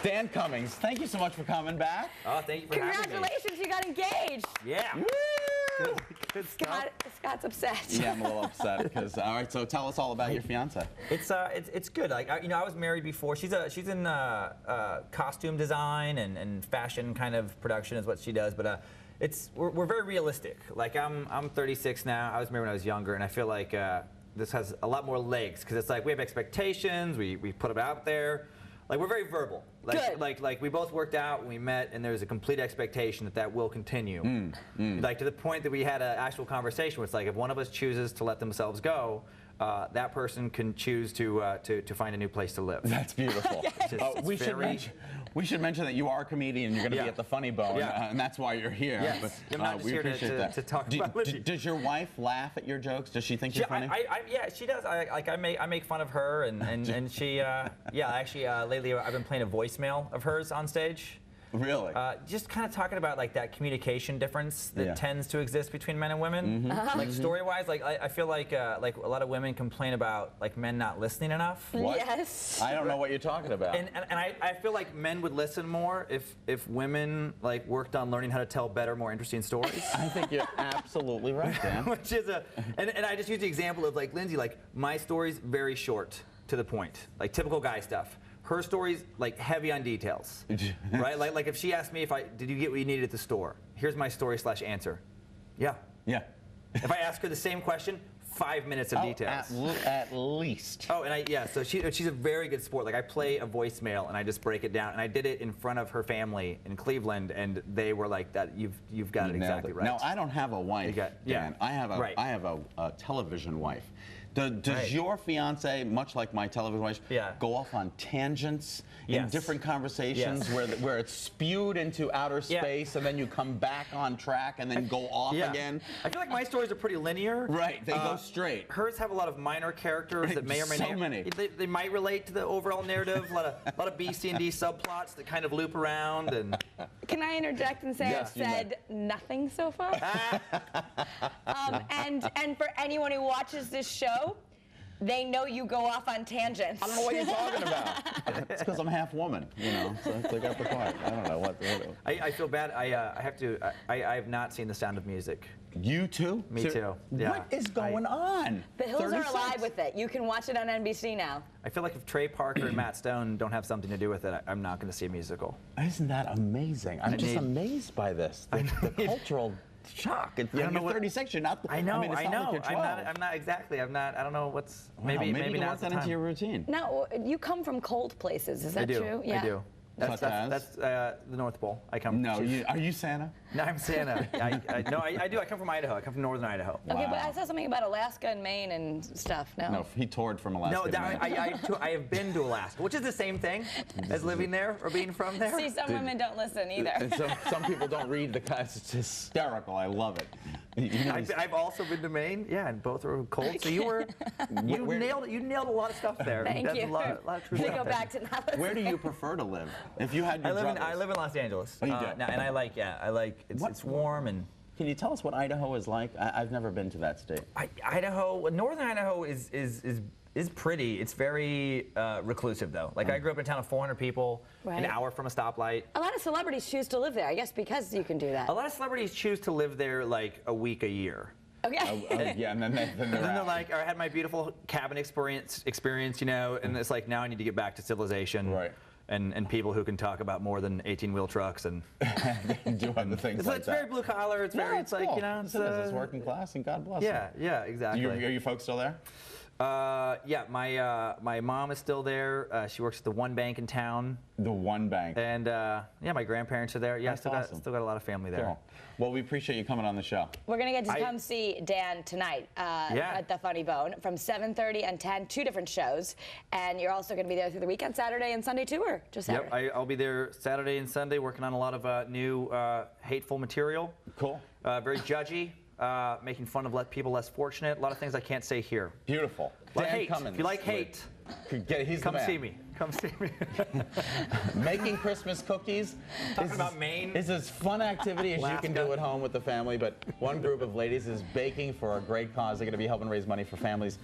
Dan Cummins, thank you so much for coming back. Oh, thank you for having me. Congratulations, you got engaged. Yeah. Woo! Good stuff. Scott's upset. Yeah, I'm a little upset because. All right, so tell us all about your fiance. It's good. Like I was married before. She's in costume design and fashion kind of production is what she does. But we're very realistic. Like I'm 36 now. I was married when I was younger, and I feel like this has a lot more legs because it's like we have expectations. We put them out there. Like we're very verbal. Good. Like we both worked out when we met, and there's a complete expectation that will continue. Like to the point that we had an actual conversation where it's like if one of us chooses to let themselves go, that person can choose to find a new place to live. That's beautiful. We should mention that you are a comedian. You're going to be at the Funny Bone, and that's why you're here. Yes. But, I'm not just we here appreciate that. to talk about Lizzie. Does your wife laugh at your jokes? Does she think you're funny? Yeah, she does. I make fun of her, and she actually lately I've been playing a voicemail of hers on stage. Really? Just kind of talking about like that communication difference that tends to exist between men and women. Like story-wise, like I feel like a lot of women complain about like men not listening enough. What? Yes. I don't know what you're talking about. And I feel like men would listen more if women like worked on learning how to tell better, more interesting stories. I think you're absolutely right, Dan. Which is and I just use the example of like Lindsay, like my story's very short to the point, like typical guy stuff. Her story's like heavy on details, right? Like if she asked me did you get what you needed at the store? Here's my story / answer. Yeah. Yeah. If I ask her the same question, 5 minutes of details. At least. Oh, and so she's a very good sport. Like I play a voicemail and I just break it down, and I did it in front of her family in Cleveland, and they were like, "That you've got it exactly right." No, I don't have a wife, Dan. I have a television wife. Does your fiance, much like my television wife, go off on tangents in different conversations where it's spewed into outer space and then you come back on track and then go off again? I feel like my stories are pretty linear. Right, they go straight. Hers have a lot of minor characters that may or may not. They might relate to the overall narrative. A lot of B, C, and D subplots that kind of loop around. And can I interject and say I've said nothing so far? And for anyone who watches this show, they know you go off on tangents. I don't know what you're talking about. It's because I'm half woman, so I got the part. I don't know what. I feel bad. I have not seen The Sound of Music. You too? Me too. Yeah. What is going on? The Hills are alive with it. You can watch it on NBC now. I feel like if Trey Parker and Matt Stone don't have something to do with it, I'm not going to see a musical. Isn't that amazing? I'm just amazed by this. The cultural shock. You're 36. You're not. I know. I mean, I know. Like you're 12. I'm not exactly. I don't know what's. Maybe you can now's work the that time. into your routine. Now, you come from cold places. Is that true? I do. That's the North Pole. I come. No, are you Santa? No, I'm Santa. I do. I come from Idaho. I come from northern Idaho. Okay, but I saw something about Alaska and Maine and stuff. No, he toured from Alaska. No, I have been to Alaska, which is the same thing as living there or being from there. See, some women don't listen either. And some people don't read the class. It's hysterical. I love it. I've also been to Maine. Yeah, and both were cold. So you nailed a lot of stuff there. Thank you. A lot of true we stuff go back to that. Where do you prefer to live? If you had your I live in Los Angeles. Oh, you do? And I like it's warm and. Can you tell us what Idaho is like? I've never been to that state. Northern Idaho is pretty. It's very reclusive though. Like I grew up in a town of 400 people, an hour from a stoplight. A lot of celebrities choose to live there, I guess, because you can do that. A lot of celebrities choose to live there like a week, a year. Okay. Yeah, and then they're like, I had my beautiful cabin experience, and it's like now I need to get back to civilization. Right. And people who can talk about more than 18-wheel trucks and do other things it's very blue collar. It's very, it's cool. like, it's working class, and God bless them. Yeah, exactly. Are you folks still there? Yeah, my mom is still there. She works at the one bank in town. The one bank. And my grandparents are there. Yeah, still got a lot of family there. Cool. Well, we appreciate you coming on the show. We're gonna get to come see Dan tonight at the Funny Bone from 7:30 and 10, 2 different shows, and you're also gonna be there through the weekend, Saturday and Sunday too, or just Saturday? Yep, I'll be there Saturday and Sunday working on a lot of new hateful material. Cool. Very judgy. Making fun of people less fortunate. A lot of things I can't say here. Beautiful. Dan Cummins. If you like hate, come see me. Come see me. Making Christmas cookies is as fun activity as you can do at home with the family, but one group of ladies is baking for a great cause. They're going to be helping raise money for families